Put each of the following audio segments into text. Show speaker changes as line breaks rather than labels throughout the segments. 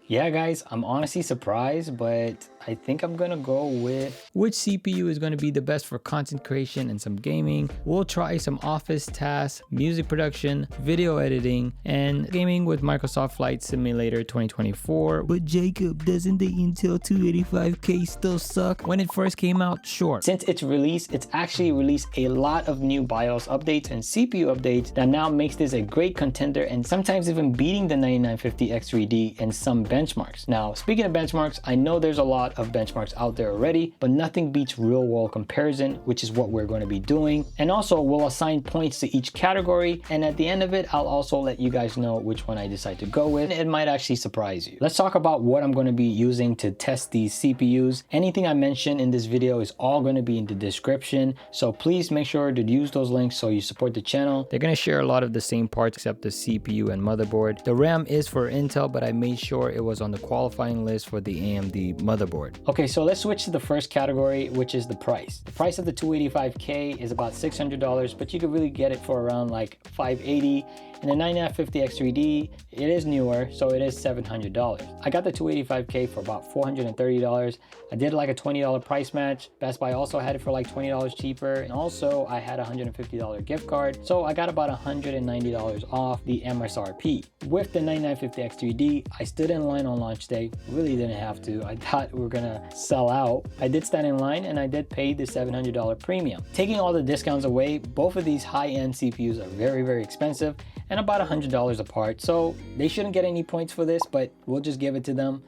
Yeah guys, I'm honestly surprised, but I think I'm gonna go with which CPU is gonna be the best for content creation and some gaming. We'll try some office tasks, music production, video editing, and gaming with Microsoft Flight Simulator 2024. But Jacob, doesn't the Intel 285K still suck? When it first came out, sure. Since its release, it's actually released a lot of new BIOS updates and CPU updates that now makes this a great contender and sometimes even beating the 9950 X3D in some benchmarks. Now, speaking of benchmarks, I know there's a lot of benchmarks out there already, but nothing beats real world comparison, which is what we're going to be doing. And also we'll assign points to each category. And at the end of it, I'll also let you guys know which one I decide to go with. It might actually surprise you. Let's talk about what I'm going to be using to test these CPUs. Anything I mention in this video is all going to be in the description. So please make sure to use those links so you support the channel. They're going to share a lot of the same parts except the CPU and motherboard. The RAM is for Intel, but I made sure it was on the qualifying list for the AMD motherboard. Okay, so let's switch to the first category, which is the price. The price of the 285K is about $600, but you could really get it for around like $580. And the 9950 X3D, it is newer, so it is $700. I got the 285K for about $430. I did like a $20 price match. Best Buy also had it for like $20 cheaper. And also I had a $150 gift card. So I got about $190 off the MSRP. With the 9950 X3D, I stood in line on launch day. Really didn't have to. I thought we were gonna sell out. I did stand in line and I did pay the $700 premium. Taking all the discounts away, both of these high-end CPUs are very, very expensive and about $100 apart. So they shouldn't get any points for this, but we'll just give it to them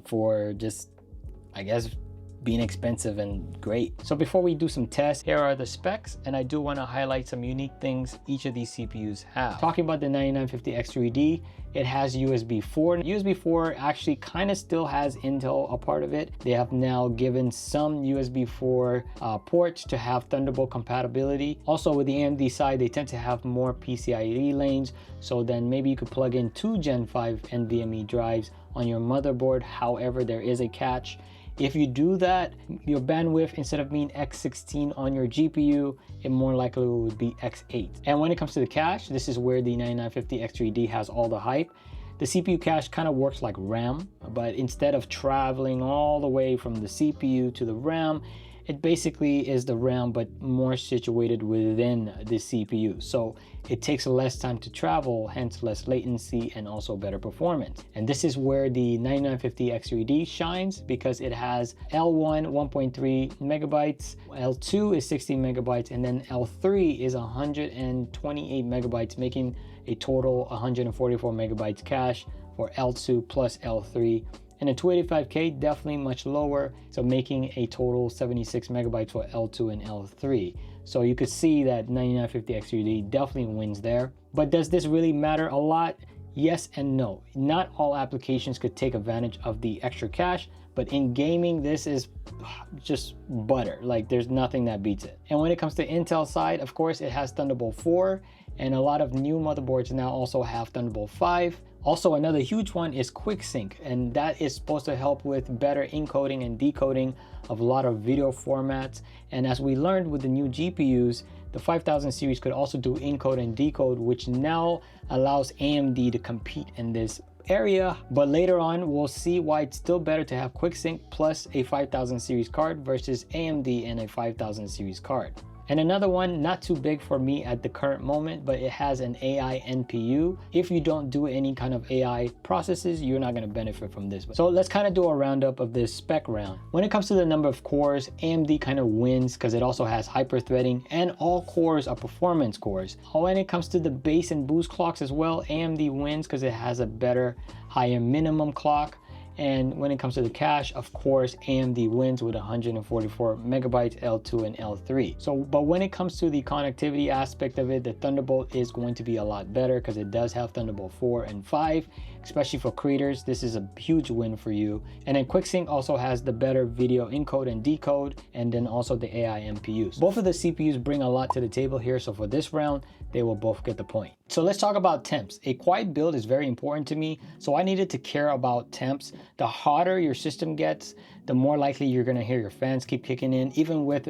for just, I guess, being expensive and great. So before we do some tests, here are the specs, and I do want to highlight some unique things each of these CPUs have. Talking about the 9950 X3D, it has USB 4. USB 4 actually kind of still has Intel a part of it. They have now given some USB 4 ports to have Thunderbolt compatibility. Also with the AMD side, they tend to have more PCIe lanes, so then maybe you could plug in 2 Gen 5 NVMe drives on your motherboard. However, there is a catch. If you do that, your bandwidth, instead of being X16 on your GPU, it more likely would be X8. And when it comes to the cache, this is where the 9950 X3D has all the hype. The CPU cache kind of works like RAM, but instead of traveling all the way from the CPU to the RAM, it basically is the RAM, but more situated within the CPU. So it takes less time to travel, hence less latency and also better performance. And this is where the 9950 X3D shines, because it has L1 1.3 megabytes, L2 is 16 megabytes, and then L3 is 128 megabytes, making a total 144 megabytes cache for L2 plus L3. And the 285K definitely much lower, so making a total 76 megabytes for L2 and L3. So you could see that 9950 X3D definitely wins there. But does this really matter a lot? Yes and no. Not all applications could take advantage of the extra cache, but in gaming, this is just butter. Like, there's nothing that beats it. And when it comes to Intel side, of course, it has Thunderbolt 4, and a lot of new motherboards now also have Thunderbolt 5. Also, another huge one is QuickSync, and that is supposed to help with better encoding and decoding of a lot of video formats. And as we learned with the new GPUs, the 5000 series could also do encode and decode, which now allows AMD to compete in this area. But later on, we'll see why it's still better to have QuickSync plus a 5000 series card versus AMD and a 5000 series card. And another one, not too big for me at the current moment, but it has an AI NPU. If you don't do any kind of AI processes, you're not going to benefit from this. So let's kind of do a roundup of this spec round. When it comes to the number of cores, AMD kind of wins because it also has hyper-threading and all cores are performance cores. When it comes to the base and boost clocks as well, AMD wins because it has a better, higher minimum clock. And when it comes to the cache, of course, AMD wins with 144 megabytes, L2 and L3. So, but when it comes to the connectivity aspect of it, the Thunderbolt is going to be a lot better because it does have Thunderbolt 4 and 5, especially for creators. This is a huge win for you. And then QuickSync also has the better video encode and decode, and then also the AI NPUs. Both of the CPUs bring a lot to the table here. So for this round, they will both get the point. So let's talk about temps. A quiet build is very important to me, so I needed to care about temps. The hotter your system gets, the more likely you're gonna hear your fans keep kicking in, even with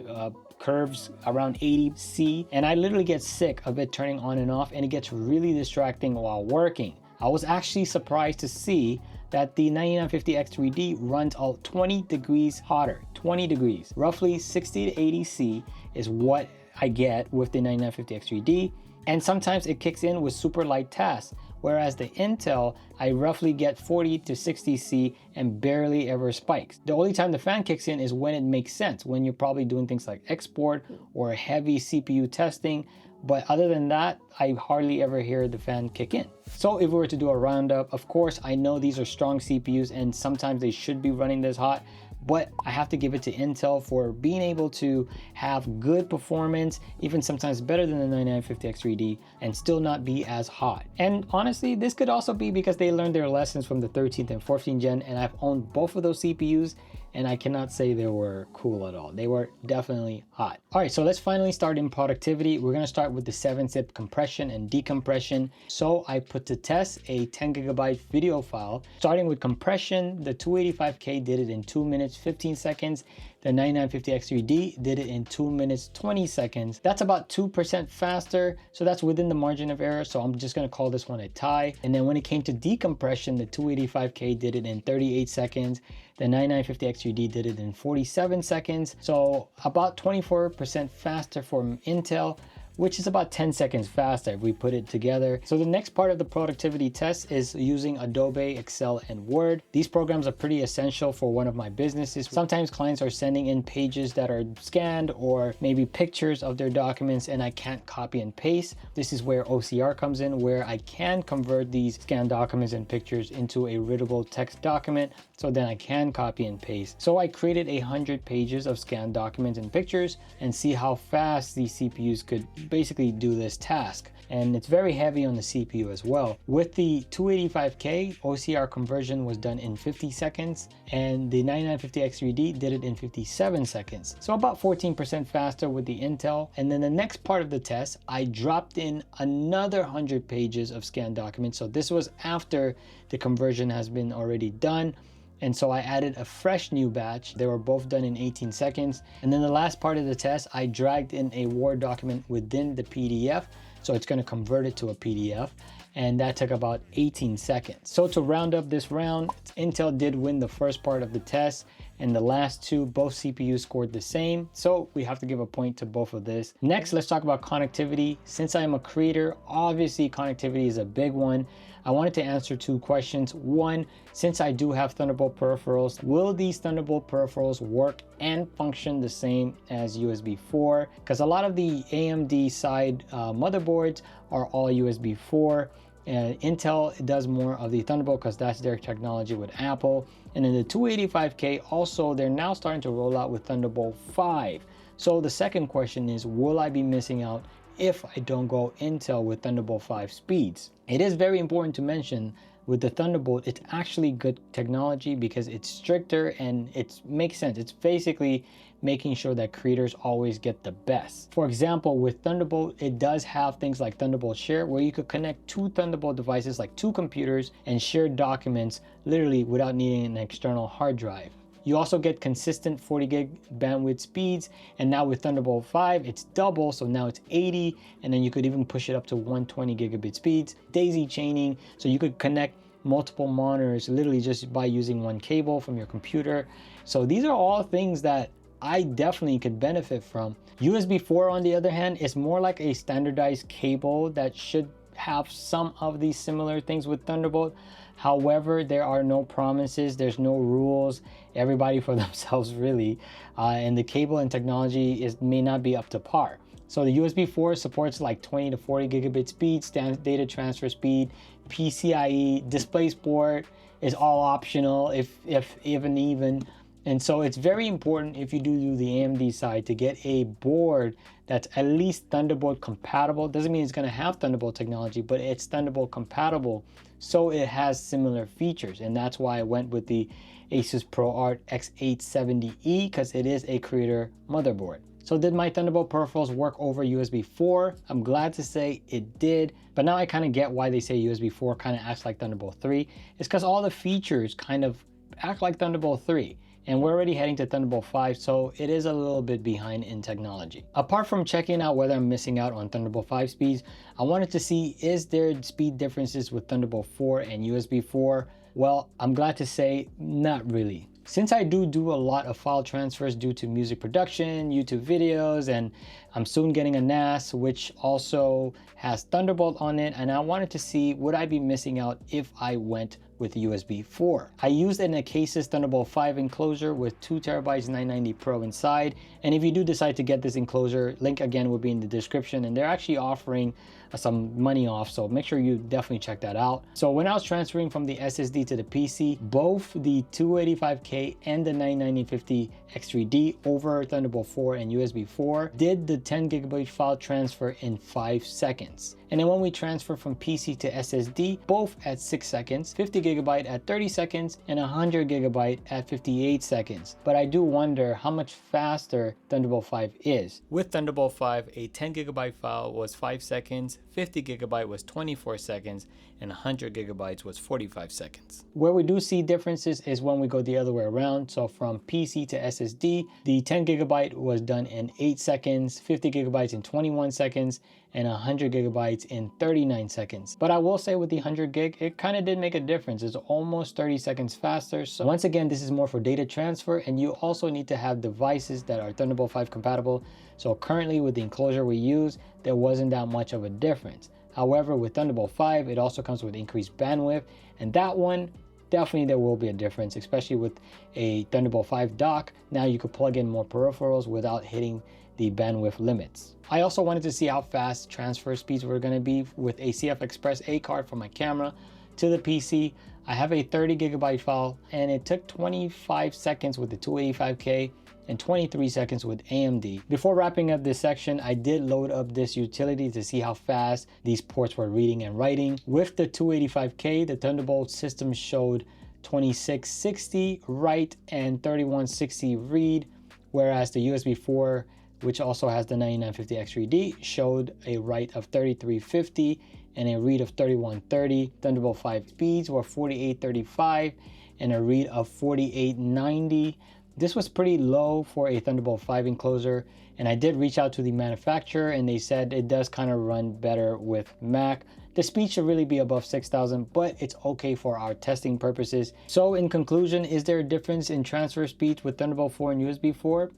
curves around 80°C. And I literally get sick of it turning on and off, and it gets really distracting while working. I was actually surprised to see that the 9950X3D runs all 20 degrees hotter, 20 degrees. Roughly 60 to 80 C is what I get with the 9950X3D. And sometimes it kicks in with super light tasks, whereas the Intel, I roughly get 40 to 60 C and barely ever spikes. The only time the fan kicks in is when it makes sense, when you're probably doing things like export or heavy CPU testing. But other than that, I hardly ever hear the fan kick in. So if we were to do a roundup, of course, I know these are strong CPUs and sometimes they should be running this hot, but I have to give it to Intel for being able to have good performance, even sometimes better than the 9950X3D, and still not be as hot. And honestly, this could also be because they learned their lessons from the 13th and 14th gen, and I've owned both of those CPUs, and I cannot say they were cool at all. They were definitely hot. All right, so let's finally start in productivity. We're gonna start with the 7-zip compression and decompression. So I put to test a 10 gigabyte video file. Starting with compression, the 285K did it in 2 minutes, 15 seconds. The 9950X3D did it in 2 minutes, 20 seconds. That's about 2% faster, so that's within the margin of error, so I'm just gonna call this one a tie. And then when it came to decompression, the 285K did it in 38 seconds. The 9950X3D did it in 47 seconds, so about 24% faster from Intel, which is about 10 seconds faster if we put it together. So the next part of the productivity test is using Adobe, Excel, and Word. These programs are pretty essential for one of my businesses. Sometimes clients are sending in pages that are scanned or maybe pictures of their documents and I can't copy and paste. This is where OCR comes in, where I can convert these scanned documents and pictures into a readable text document, so then I can copy and paste. So I created 100 pages of scanned documents and pictures and see how fast these CPUs could basically do this task. And it's very heavy on the CPU as well. With the 285K, OCR conversion was done in 50 seconds and the 9950X3D did it in 57 seconds. So about 14% faster with the Intel. And then the next part of the test, I dropped in another 100 pages of scanned documents. So this was after the conversion has been already done. And so I added a fresh new batch. They were both done in 18 seconds. And then the last part of the test, I dragged in a Word document within the PDF. So it's going to convert it to a PDF. And that took about 18 seconds. So to round up this round, Intel did win the first part of the test. And the last two, both CPUs scored the same. So we have to give a point to both of this. Next, let's talk about connectivity. Since I'm a creator, obviously connectivity is a big one. I wanted to answer two questions. One, since I do have Thunderbolt peripherals, will these Thunderbolt peripherals work and function the same as USB 4? Because a lot of the AMD side motherboards are all USB 4. Intel does more of the Thunderbolt because that's their technology with Apple. And then the 285K also, they're now starting to roll out with Thunderbolt 5. So the second question is, will I be missing out if I don't go Intel with Thunderbolt 5 speeds? It is very important to mention with the Thunderbolt, it's actually good technology because it's stricter and it makes sense. It's basically making sure that creators always get the best. For example, with Thunderbolt, it does have things like Thunderbolt Share, where you could connect two Thunderbolt devices, like two computers, and share documents literally without needing an external hard drive. You also get consistent 40 gig bandwidth speeds, and now with Thunderbolt 5, it's double, so now it's 80, and then you could even push it up to 120 gigabit speeds. Daisy chaining, so you could connect multiple monitors literally just by using one cable from your computer. So these are all things that I definitely could benefit from. USB 4, on the other hand, is more like a standardized cable that should have some of these similar things with Thunderbolt. However, there are no promises, there's no rules, everybody for themselves really, and the cable and technology may not be up to par. So the USB 4 supports like 20 to 40 gigabit speed, standard data transfer speed, PCIe, DisplayPort is all optional if even. And so it's very important if you do the AMD side to get a board that's at least Thunderbolt compatible. Doesn't mean it's going to have Thunderbolt technology, but it's Thunderbolt compatible, so it has similar features. And that's why I went with the Asus ProArt X870E, because it is a creator motherboard. So did my Thunderbolt peripherals work over USB 4? I'm glad to say it did, but now I kind of get why they say USB 4 kind of acts like Thunderbolt 3. It's because all the features kind of act like Thunderbolt 3. And we're already heading to Thunderbolt 5, so it is a little bit behind in technology. Apart from checking out whether I'm missing out on Thunderbolt 5 speeds, I wanted to see, is there speed differences with Thunderbolt 4 and USB 4? Well, I'm glad to say not really. Since I do a lot of file transfers due to music production, YouTube videos, and I'm soon getting a NAS, which also has Thunderbolt on it, and I wanted to see would I be missing out if I went with USB 4. I used an Acasis Thunderbolt 5 enclosure with 2 terabytes 990 Pro inside, and if you do decide to get this enclosure, link again will be in the description, and they're actually offering some money off, so make sure you definitely check that out. So when I was transferring from the SSD to the PC, both the 285K and the 99050 X3D over Thunderbolt 4 and USB 4 did the 10 gigabyte file transfer in 5 seconds. And then when we transfer from PC to SSD, both at 6 seconds, 50 gigabyte at 30 seconds, and 100 gigabyte at 58 seconds. But I do wonder how much faster Thunderbolt 5 is. With Thunderbolt 5, a 10 gigabyte file was 5 seconds, 50 gigabyte was 24 seconds, and 100 gigabytes was 45 seconds. Where we do see differences is when we go the other way around. So from PC to SSD, the 10 gigabyte was done in 8 seconds, 50 gigabytes in 21 seconds, and 100 gigabytes in 39 seconds. But I will say with the 100 gig, it kind of did make a difference. It's almost 30 seconds faster. So once again, this is more for data transfer, and you also need to have devices that are Thunderbolt 5 compatible. So currently with the enclosure we use, there wasn't that much of a difference. However, with Thunderbolt 5, it also comes with increased bandwidth, and that one, definitely there will be a difference, especially with a Thunderbolt 5 dock. Now you could plug in more peripherals without hitting the bandwidth limits. I also wanted to see how fast transfer speeds were going to be with a CF Express A card from my camera to the PC. I have a 30 gigabyte file, and it took 25 seconds with the 285K and 23 seconds with AMD. Before wrapping up this section, I did load up this utility to see how fast these ports were reading and writing. With the 285K, the Thunderbolt system showed 2660 write and 3160 read, whereas the USB 4, which also has the 9950 X3D, showed a write of 3350 and a read of 3130. Thunderbolt 5 speeds were 4835 and a read of 4890. This was pretty low for a Thunderbolt 5 enclosure, and I did reach out to the manufacturer and they said it does kind of run better with Mac. The speed should really be above 6,000, but it's okay for our testing purposes. So in conclusion, is there a difference in transfer speeds with Thunderbolt 4 and USB 4?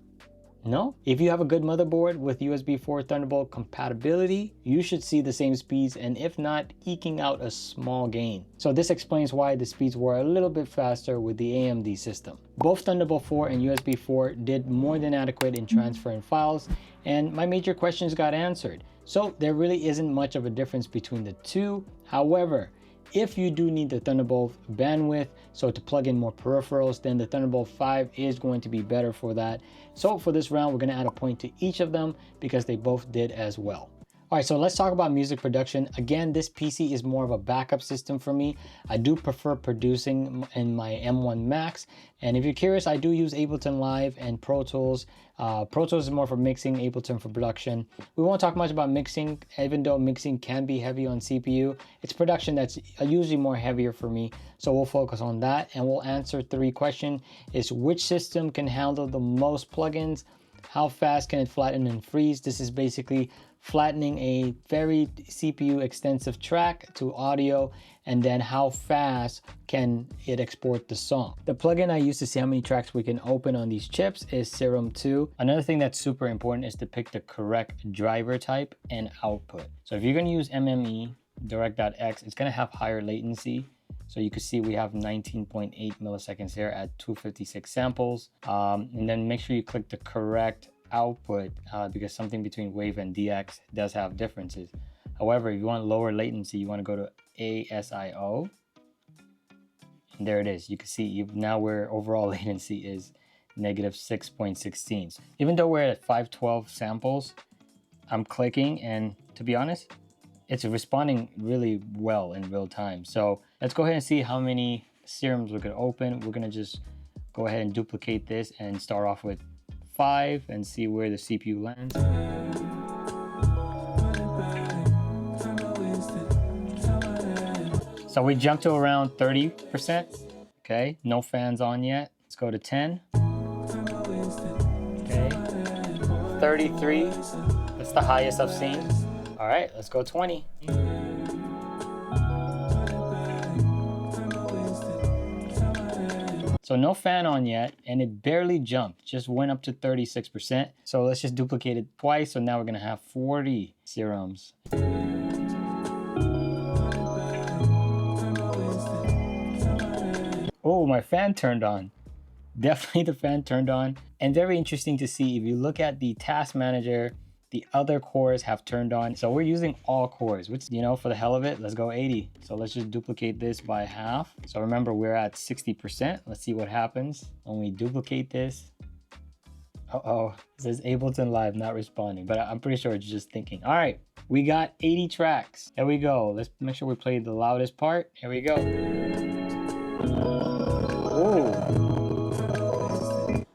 No. If you have a good motherboard with USB 4 Thunderbolt compatibility, you should see the same speeds, and if not, eking out a small gain. So this explains why the speeds were a little bit faster with the AMD system. Both Thunderbolt 4 and USB 4 did more than adequate in transferring files, and my major questions got answered. So there really isn't much of a difference between the two. However, if you do need the Thunderbolt bandwidth, so to plug in more peripherals, then the Thunderbolt 5 is going to be better for that. So for this round, we're going to add a point to each of them because they both did as well. All right, so let's talk about music production. Again, this PC is more of a backup system for me. I do prefer producing in my M1 Max. And if you're curious, I do use Ableton Live and Pro Tools. Pro Tools is more for mixing, Ableton for production. We won't talk much about mixing, even though mixing can be heavy on CPU. It's production that's usually more heavier for me. So we'll focus on that, and we'll answer 3 questions. Is which system can handle the most plugins? How fast can it flatten and freeze? This is basically flattening a very CPU extensive track to audio, and then how fast can it export the song. The plugin I use to see how many tracks we can open on these chips is Serum 2. Another thing that's super important is to pick the correct driver type and output. So if you're going to use MME Direct.X, it's going to have higher latency. So you can see we have 19.8 milliseconds here at 256 samples. And then make sure you click the correct output because something between Wave and DX does have differences. However, if you want lower latency, you want to go to ASIO. And there it is. You can see now where overall latency is negative 6.16. Even though we're at 512 samples, I'm clicking, and to be honest, it's responding really well in real time. So let's go ahead and see how many serums we could open. We're gonna just go ahead and duplicate this and start off with 5 and see where the CPU lands. So we jumped to around 30%. Okay, no fans on yet. Let's go to 10. Okay, 33. That's the highest I've seen. All right, let's go 20. So no fan on yet, and it barely jumped, just went up to 36%. So let's just duplicate it twice. So now we're gonna have 40 serums. Oh, my fan turned on. Definitely the fan turned on. And very interesting to see, if you look at the task manager, the other cores have turned on. So we're using all cores, which, you know, for the hell of it, let's go 80. So let's just duplicate this by half. So remember, we're at 60%. Let's see what happens when we duplicate this. Uh-oh, it says Ableton Live not responding, but I'm pretty sure it's just thinking. All right, we got 80 tracks. There we go. Let's make sure we play the loudest part. Here we go. Oh.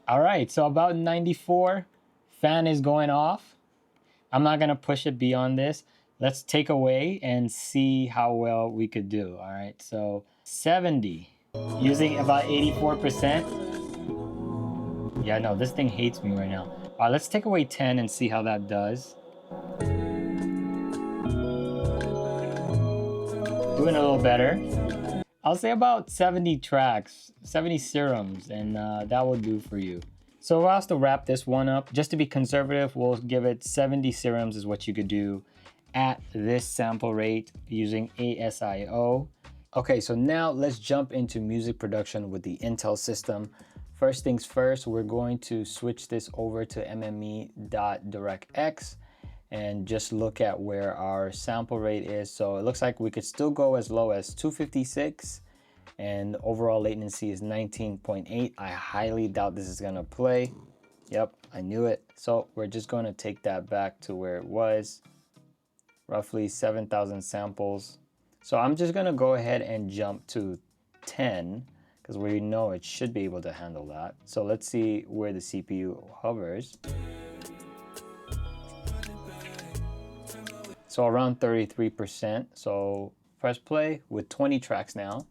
All right, so about 94, fan is going off. I'm not gonna push it beyond this. Let's take away and see how well we could do. All right, so 70, using about 84%. Yeah, no, this thing hates me right now. All right, let's take away 10 and see how that does. Doing a little better. I'll say about 70 tracks, 70 serums, and that will do for you. So we'll have to wrap this one up. Just to be conservative, we'll give it 70 serums is what you could do at this sample rate using ASIO. Okay, so now let's jump into music production with the Intel system. First things first, we're going to switch this over to MME.DirectX and just look at where our sample rate is. So it looks like we could still go as low as 256, and overall latency is 19.8. I highly doubt this is gonna play. Yep, I knew it. So we're just gonna take that back to where it was, roughly 7,000 samples. So I'm just gonna go ahead and jump to 10, because we know it should be able to handle that. So let's see where the CPU hovers. So around 33%. So press play with 20 tracks now.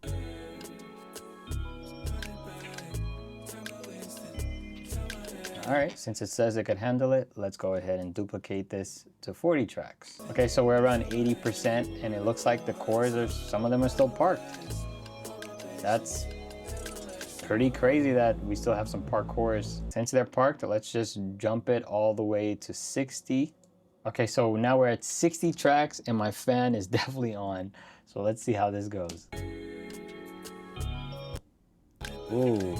All right, since it says it could handle it, let's go ahead and duplicate this to 40 tracks. Okay, so we're around 80%, and it looks like the cores are, some of them are still parked. That's pretty crazy that we still have some parked cores. Since they're parked, let's just jump it all the way to 60. Okay, so now we're at 60 tracks and my fan is definitely on. So let's see how this goes. Ooh.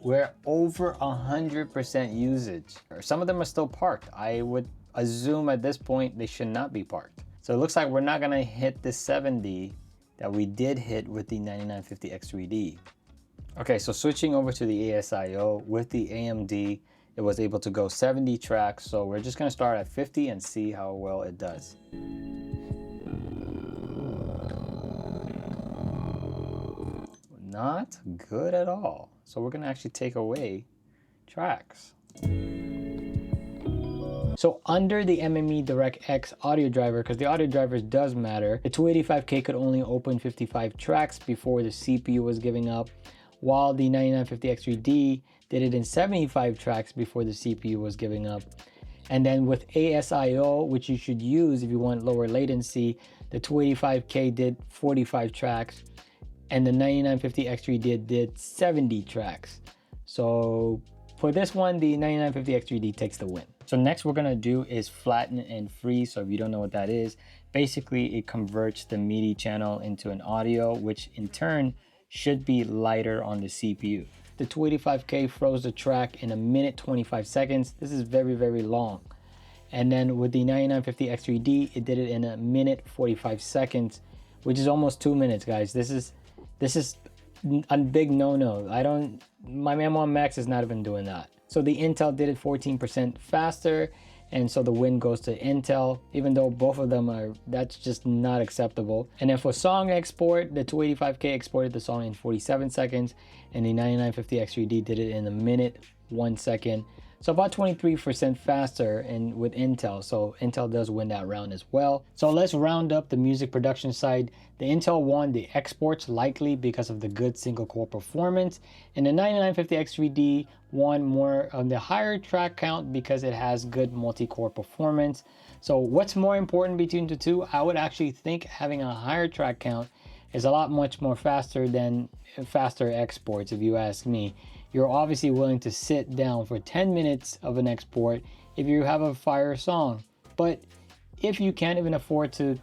We're over 100% usage. Some of them are still parked. I would assume at this point they should not be parked. So it looks like we're not gonna hit the 70 that we did hit with the 9950X3D. Okay, so switching over to the ASIO with the AMD, it was able to go 70 tracks. So we're just gonna start at 50 and see how well it does. Not good at all. So we're gonna actually take away tracks. So under the MME DirectX audio driver, because the audio drivers does matter, the 285K could only open 55 tracks before the CPU was giving up, while the 9950X3D did it in 75 tracks before the CPU was giving up. And then with ASIO, which you should use if you want lower latency, the 285K did 45 tracks, and the 9950X3D did 70 tracks. So for this one, the 9950X3D takes the win. So next we're gonna do is flatten and freeze. So if you don't know what that is, basically it converts the MIDI channel into an audio, which in turn should be lighter on the CPU. The 285K froze the track in 1 minute 25 seconds. This is very, very long. And then with the 9950X3D, it did it in 1 minute 45 seconds, which is almost 2 minutes, guys. This is a big no-no. My M1 Max is not even doing that. So the Intel did it 14% faster, and so the win goes to Intel, even though both of them are, that's just not acceptable. And then for song export, the 285K exported the song in 47 seconds, and the 9950X3D did it in 1 minute 1 second. So about 23% faster and with Intel. So Intel does win that round as well. So let's round up the music production side. The Intel won the exports likely because of the good single core performance. And the 9950X3D won more on the higher track count because it has good multi-core performance. So what's more important between the two? I would actually think having a higher track count is a lot much more faster exports, if you ask me. You're obviously willing to sit down for 10 minutes of an export if you have a fire song. But if you can't even afford to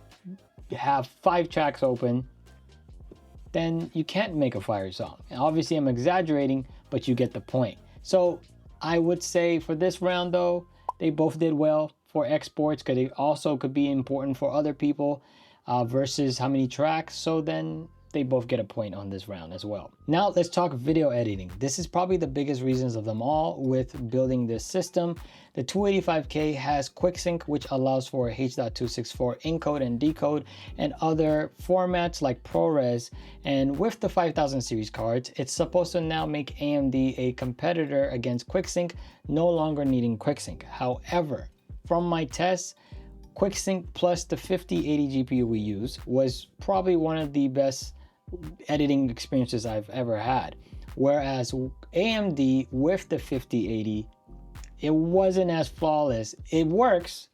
have 5 tracks open, then you can't make a fire song. And obviously I'm exaggerating, but you get the point. So I would say for this round though, they both did well for exports, because it also could be important for other people versus how many tracks. So then they both get a point on this round as well. Now let's talk video editing. This is probably the biggest reasons of them all with building this system. The 285K has QuickSync, which allows for H.264 encode and decode and other formats like ProRes. And with the 5000 series cards, it's supposed to now make AMD a competitor against QuickSync, no longer needing QuickSync. However, from my tests, QuickSync plus the 5080 GPU we use was probably one of the best editing experiences I've ever had. Whereas AMD with the 5080, it wasn't as flawless. It works,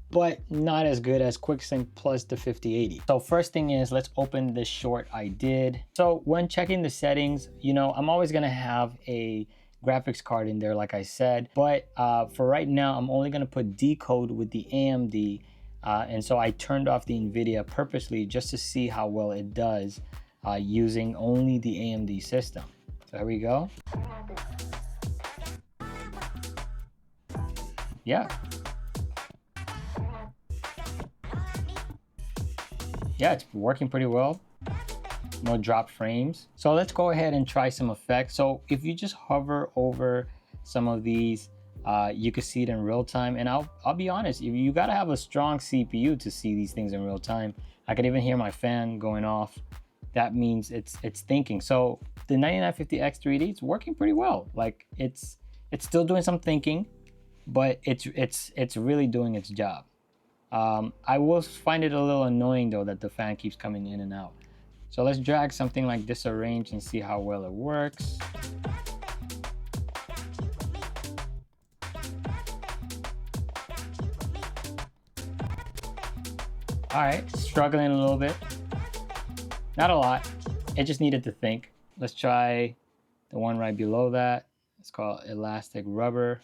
but not as good as QuickSync plus the 5080. So first thing is, let's open this short I did. So when checking the settings, you know, I'm always gonna have a graphics card in there, like I said, but for right now, I'm only gonna put decode with the AMD. And so I turned off the NVIDIA purposely just to see how well it does using only the AMD system. So here we go. Yeah. Yeah, it's working pretty well. No drop frames. So let's go ahead and try some effects. So if you just hover over some of these, you can see it in real time. And I'll be honest, you gotta have a strong CPU to see these things in real time. I could even hear my fan going off. That means it's thinking. So the 9950X 3D, it's working pretty well. Like it's still doing some thinking, but it's really doing its job. I will find it a little annoying though that the fan keeps coming in and out. So let's drag something like disarrange and see how well it works. All right, struggling a little bit. Not a lot, it just needed to think. Let's try the one right below that. It's called elastic rubber.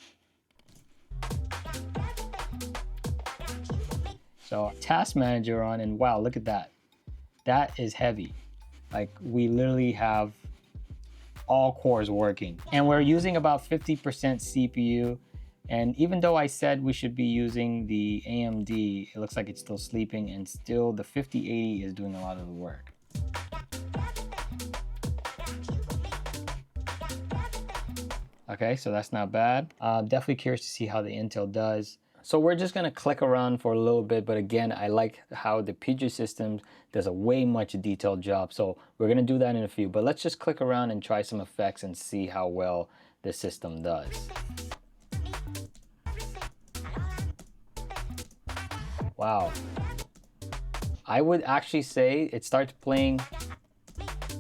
So task manager on, and wow, look at that. That is heavy. Like we literally have all cores working. And we're using about 50% CPU. And even though I said we should be using the AMD, it looks like it's still sleeping, and still the 5080 is doing a lot of the work. Okay, so that's not bad. Definitely curious to see how the Intel does. So we're just gonna click around for a little bit, but again, I like how the PG system does a way much detailed job. So we're gonna do that in a few, but let's just click around and try some effects and see how well the system does. Wow. I would actually say it starts playing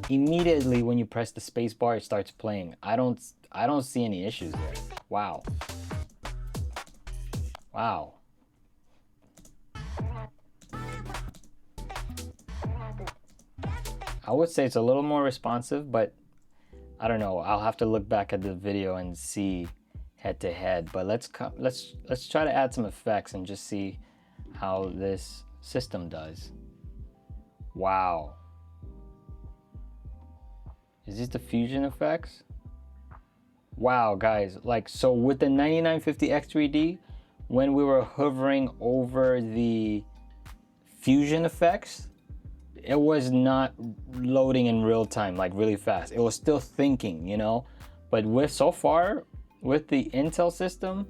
immediately when you press the space bar, it starts playing. I don't see any issues there. Wow. Wow. I would say it's a little more responsive, but I don't know. I'll have to look back at the video and see head to head. But let's try to add some effects and just see how this system does. Wow. Is this the fusion effects? Wow, guys. Like, so with the 9950X 3D, when we were hovering over the fusion effects, it was not loading in real time, like really fast. It was still thinking, you know? But so far, with the Intel system,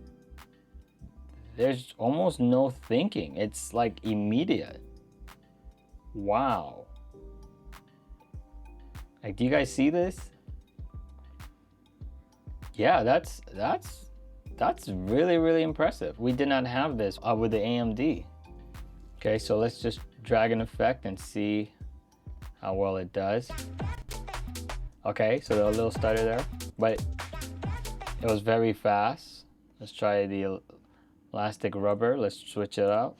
there's almost no thinking. It's like immediate. Wow. Like, do you guys see this? Yeah, that's really, really impressive. We did not have this with the AMD. Okay, so let's just drag an effect and see how well it does. Okay, so a little stutter there, but it was very fast. Let's try the elastic rubber. Let's switch it out.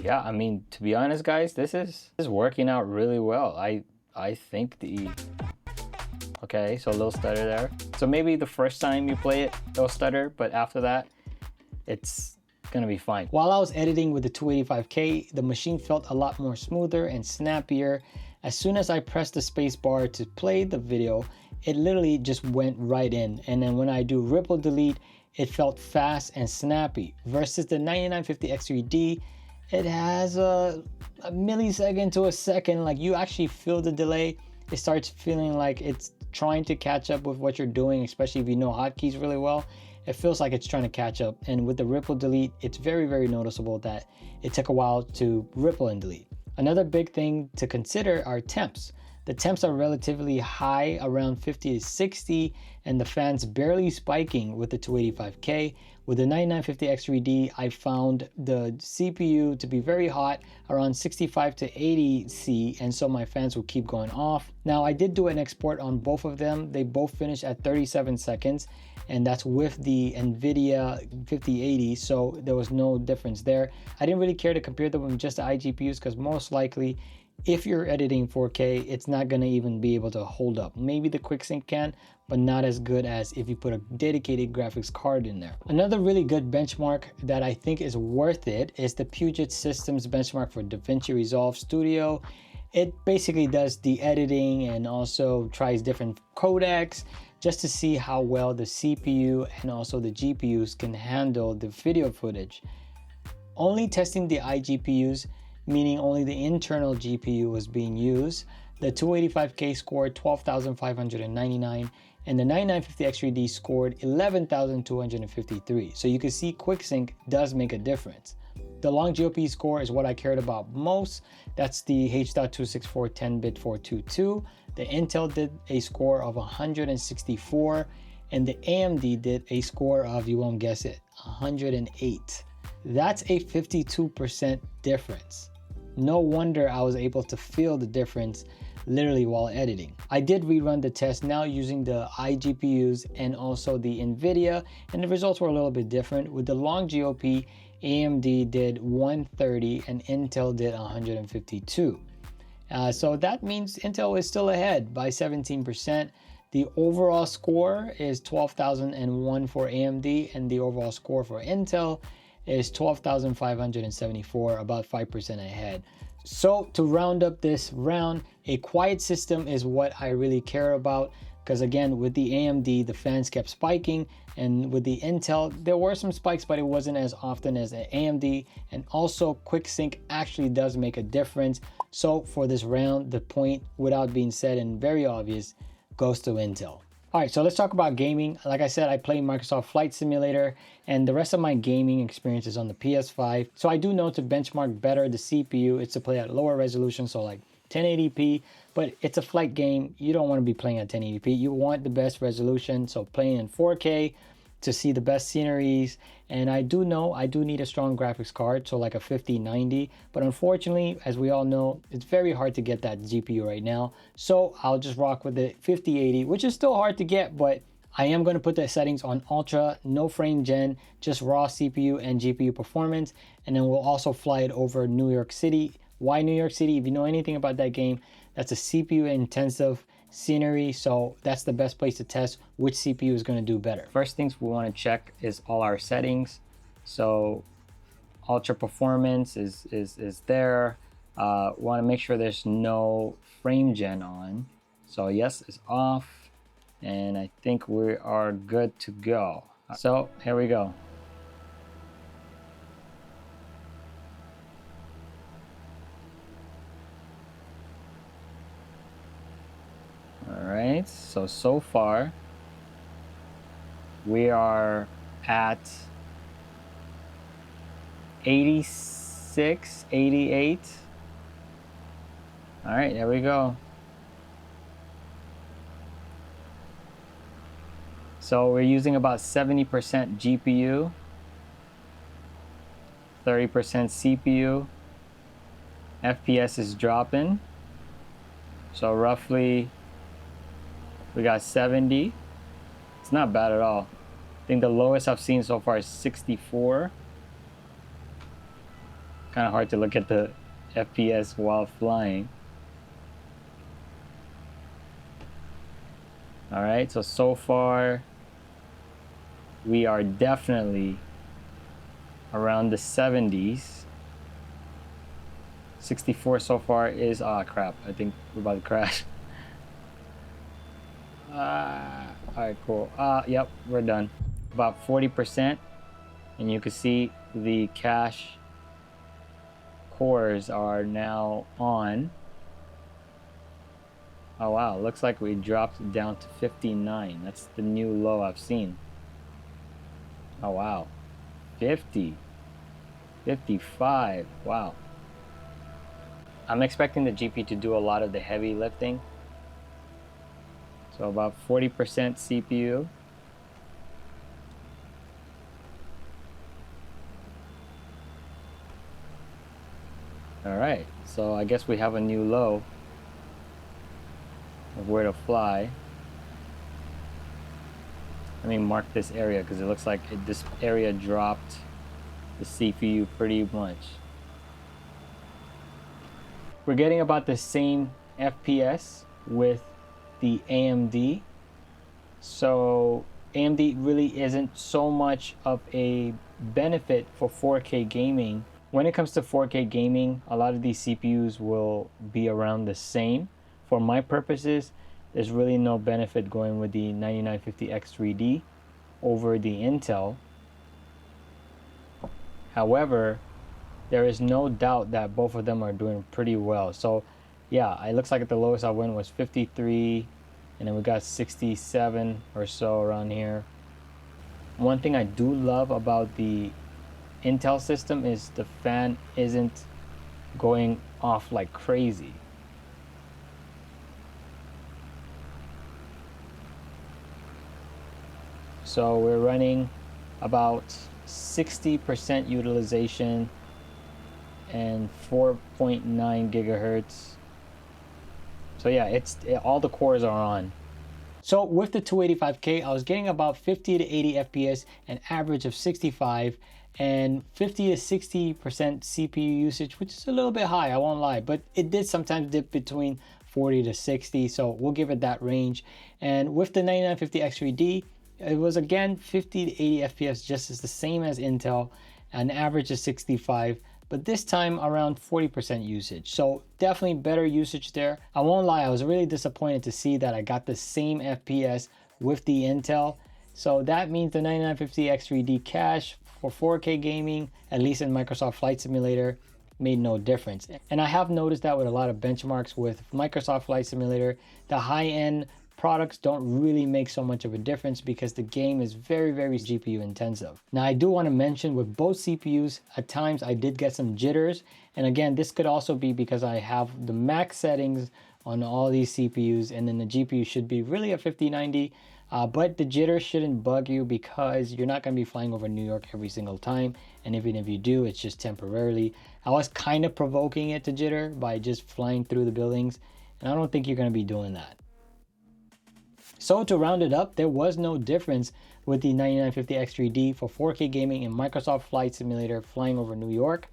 Yeah, I mean, to be honest, guys, this is working out really well. I think the... Okay, so a little stutter there. So maybe the first time you play it, it'll stutter, but after that, it's gonna be fine. While I was editing with the 285K, the machine felt a lot more smoother and snappier. As soon as I pressed the space bar to play the video, it literally just went right in. And then when I do ripple delete, it felt fast and snappy. Versus the 9950X3D, it has a millisecond to a second. Like, you actually feel the delay. It starts feeling like it's trying to catch up with what you're doing, especially if you know hotkeys really well. It feels like it's trying to catch up. And with the ripple delete, it's very, very noticeable that it took a while to ripple and delete. Another big thing to consider are temps. The temps are relatively high, around 50 to 60, and the fan's barely spiking with the 285K. With the 9950X3D, I found the CPU to be very hot, around 65 to 80 C, and so my fans will keep going off. Now, I did do an export on both of them. They both finished at 37 seconds, and that's with the NVIDIA 5080, so there was no difference there. I didn't really care to compare them with just the iGPUs because most likely, if you're editing 4K, it's not gonna even be able to hold up. Maybe the QuickSync can, but not as good as if you put a dedicated graphics card in there. Another really good benchmark that I think is worth it is the Puget Systems benchmark for DaVinci Resolve Studio. It basically does the editing and also tries different codecs just to see how well the CPU and also the GPUs can handle the video footage. Only testing the iGPUs, meaning only the internal GPU was being used, the 285K scored 12,599 and the 9950X3D scored 11,253. So you can see QuickSync does make a difference. The long GOP score is what I cared about most. That's the H.264 10-bit 422. The Intel did a score of 164 and the AMD did a score of, you won't guess it, 108. That's a 52% difference. No wonder I was able to feel the difference literally while editing. I did rerun the test now using the iGPUs and also the NVIDIA, and the results were a little bit different. With the long GOP, AMD did 130 and Intel did 152. So that means Intel is still ahead by 17%. The overall score is 12,001 for AMD, and the overall score for Intel is 12,574, about 5% ahead. So to round up this round, a quiet system is what I really care about, because again, with the AMD, the fans kept spiking, and with the Intel, there were some spikes, but it wasn't as often as the AMD, and also QuickSync actually does make a difference. So for this round, the point, without being said and very obvious, goes to Intel. All right, so let's talk about gaming. Like I said, I play Microsoft Flight Simulator, and the rest of my gaming experience is on the PS5. So I do know to benchmark better the CPU. It's to play at lower resolution, so like 1080p, but it's a flight game. You don't want to be playing at 1080p. You want the best resolution, so playing in 4K to see the best sceneries. And I do know I do need a strong graphics card, so like a 5090, but unfortunately, as we all know, it's very hard to get that GPU right now. So I'll just rock with the 5080, which is still hard to get, but I am going to put the settings on ultra, no frame gen, just raw CPU and GPU performance, and then we'll also fly it over New York City. Why New York City? If you know anything about that game, that's a CPU intensive scenery, so that's the best place to test which CPU is going to do better. First things we want to check is all our settings. So ultra performance is there. Want to make sure there's no frame gen on. So yes, it's off, and I think we are good to go. So here we go. Alright, so far we are at 86, 88. Alright, there we go. So we're using about 70% GPU, 30% CPU. FPS is dropping. So roughly we got 70. It's not bad at all. I think the lowest I've seen so far is 64. Kind of hard to look at the FPS while flying. All right, so far we are definitely around the 70s. 64 so far is, ah, crap, I think we're about to crash. All right, cool. Yep, we're done. About 40%, and you can see the cache cores are now on. Oh wow, looks like we dropped down to 59. That's the new low I've seen. Oh wow, 50, 55, wow. I'm expecting the GPU to do a lot of the heavy lifting. So about 40% CPU. All right, so I guess we have a new low of where to fly. Let me mark this area because it looks like this area dropped the CPU pretty much. We're getting about the same FPS with the AMD. So AMD really isn't so much of a benefit for 4K gaming. When it comes to 4K gaming, a lot of these CPUs will be around the same. For my purposes, there's really no benefit going with the 9950X3D over the Intel. However, there is no doubt that both of them are doing pretty well. So yeah, it looks like the lowest I went was 53, and then we got 67 or so around here. One thing I do love about the Intel system is the fan isn't going off like crazy. So we're running about 60% utilization and 4.9 gigahertz. So yeah, all the cores are on. So with the 285K, I was getting about 50 to 80 FPS, an average of 65, and 50 to 60% CPU usage, which is a little bit high, I won't lie, but it did sometimes dip between 40 to 60, so we'll give it that range. And with the 9950X3D, it was again 50 to 80 FPS, just as the same as Intel, an average of 65, but this time around 40% usage. So definitely better usage there. I won't lie, I was really disappointed to see that I got the same FPS with the Intel. So that means the 9950X3D cache for 4K gaming, at least in Microsoft Flight Simulator, made no difference. And I have noticed that with a lot of benchmarks with Microsoft Flight Simulator, the high-end products don't really make so much of a difference because the game is very, very GPU intensive. Now I do want to mention with both CPUs, at times I did get some jitters. And again, this could also be because I have the max settings on all these CPUs, and then the GPU should be really a 5090. But the jitters shouldn't bug you because you're not going to be flying over New York every single time. And even if you do, it's just temporarily. I was kind of provoking it to jitter by just flying through the buildings, and I don't think you're going to be doing that. So to round it up, there was no difference with the 9950X3D for 4K gaming in Microsoft Flight Simulator flying over New York.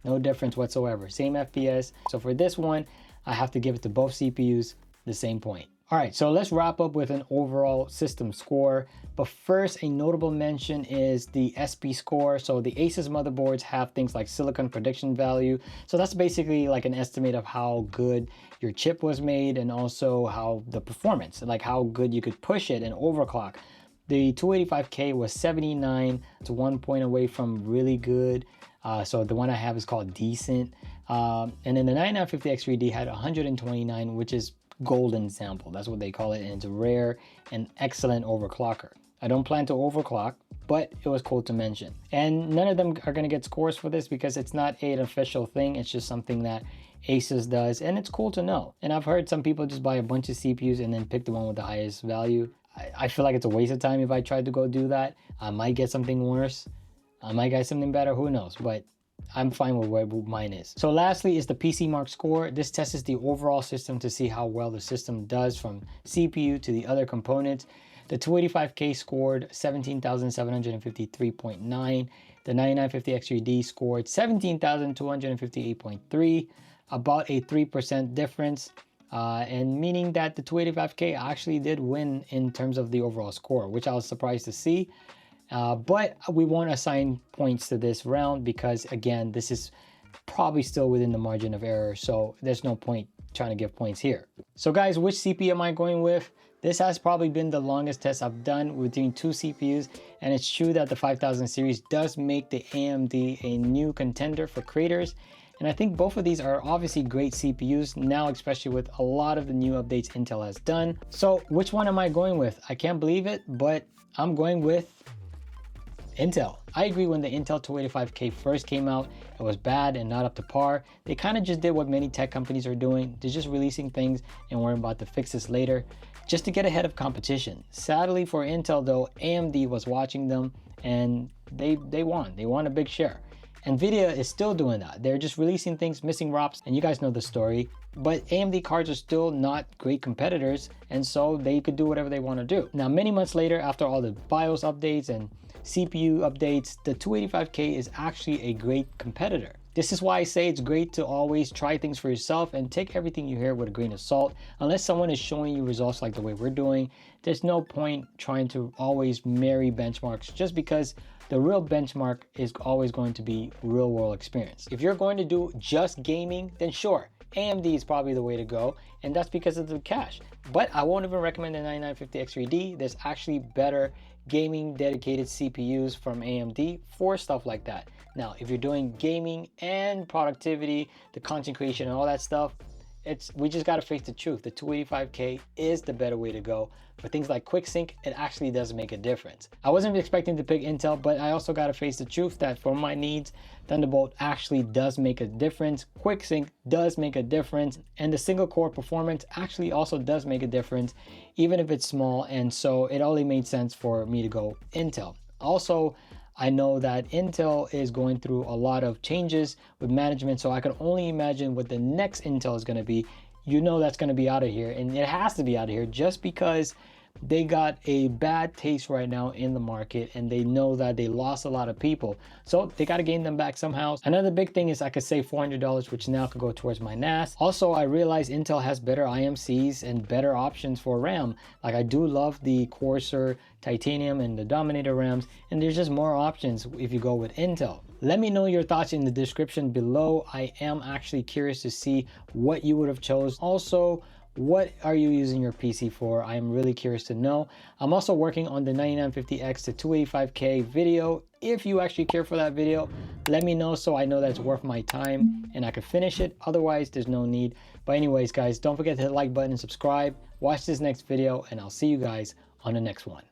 No difference whatsoever, same FPS. So for this one, I have to give it to both CPUs the same point. All right, so let's wrap up with an overall system score. But first, a notable mention is the SP score. So the Asus motherboards have things like silicon prediction value. So that's basically like an estimate of how good your chip was made and also how the performance, like how good you could push it and overclock. The 285K was 79, it's 1 point away from really good. So the one I have is called decent. And then the 9950X3D had 129, which is golden sample. That's what they call it. And it's a rare and excellent overclocker. I don't plan to overclock, but it was cool to mention. And none of them are going to get scores for this because it's not an official thing. It's just something that Asus does, and it's cool to know. And I've heard some people just buy a bunch of CPUs and then pick the one with the highest value. I feel like it's a waste of time if I tried to go do that. I might get something worse. I might get something better, who knows, but I'm fine with where mine is. So lastly is the PC Mark score. This tests the overall system to see how well the system does from CPU to the other components. The 285K scored 17,753.9. the 9950X3D scored 17,258.3, about a 3% difference, and meaning that the 285K actually did win in terms of the overall score, which I was surprised to see. But we won't assign points to this round because, again, this is probably still within the margin of error, so there's no point trying to give points here. So guys, which CPU am I going with? This has probably been the longest test I've done between two CPUs, and it's true that the 5000 series does make the AMD a new contender for creators. And I think both of these are obviously great CPUs now, especially with a lot of the new updates Intel has done. So which one am I going with? I can't believe it, but I'm going with Intel. I agree, when the Intel 285K first came out, it was bad and not up to par. They kind of just did what many tech companies are doing. They're just releasing things and worrying about to fix this later, just to get ahead of competition. Sadly for Intel though, AMD was watching them and they won. They won a big share. Nvidia is still doing that. They're just releasing things, missing ROPs, and you guys know the story. But AMD cards are still not great competitors, and so they could do whatever they want to do. Now, many months later, after all the BIOS updates and CPU updates, the 285K is actually a great competitor. This is why I say it's great to always try things for yourself and take everything you hear with a grain of salt. Unless someone is showing you results like the way we're doing, there's no point trying to always marry benchmarks, just because the real benchmark is always going to be real world experience. If you're going to do just gaming, then sure, AMD is probably the way to go, and that's because of the cache. But I won't even recommend the 9950X3D. There's actually better gaming dedicated CPUs from AMD for stuff like that. Now, if you're doing gaming and productivity, the content creation and all that stuff, we just gotta face the truth. The 285K is the better way to go. For things like quick sync, it actually does make a difference. I wasn't expecting to pick Intel, but I also gotta face the truth that for my needs, Thunderbolt actually does make a difference. Quick sync does make a difference, and the single core performance actually also does make a difference, even if it's small, and so it only made sense for me to go Intel. Also, I know that Intel is going through a lot of changes with management, so I could only imagine what the next Intel is going to be. You know that's going to be out of here, and it has to be out of here just because they got a bad taste right now in the market, and they know that they lost a lot of people, so they got to gain them back somehow. Another big thing is I could save $400, which now could go towards my NAS. Also, I realize Intel has better IMCs and better options for RAM. Like, I do love the Corsair Titanium and the Dominator RAMs, and there's just more options if you go with Intel. Let me know your thoughts in the description below. I am actually curious to see what you would have chose. Also, what are you using your PC for? I am really curious to know. I'm also working on the 9950X to 285K video. If you actually care for that video, let me know so I know that's worth my time and I can finish it. Otherwise, there's no need. But anyways, guys, don't forget to hit the like button and subscribe. Watch this next video, and I'll see you guys on the next one.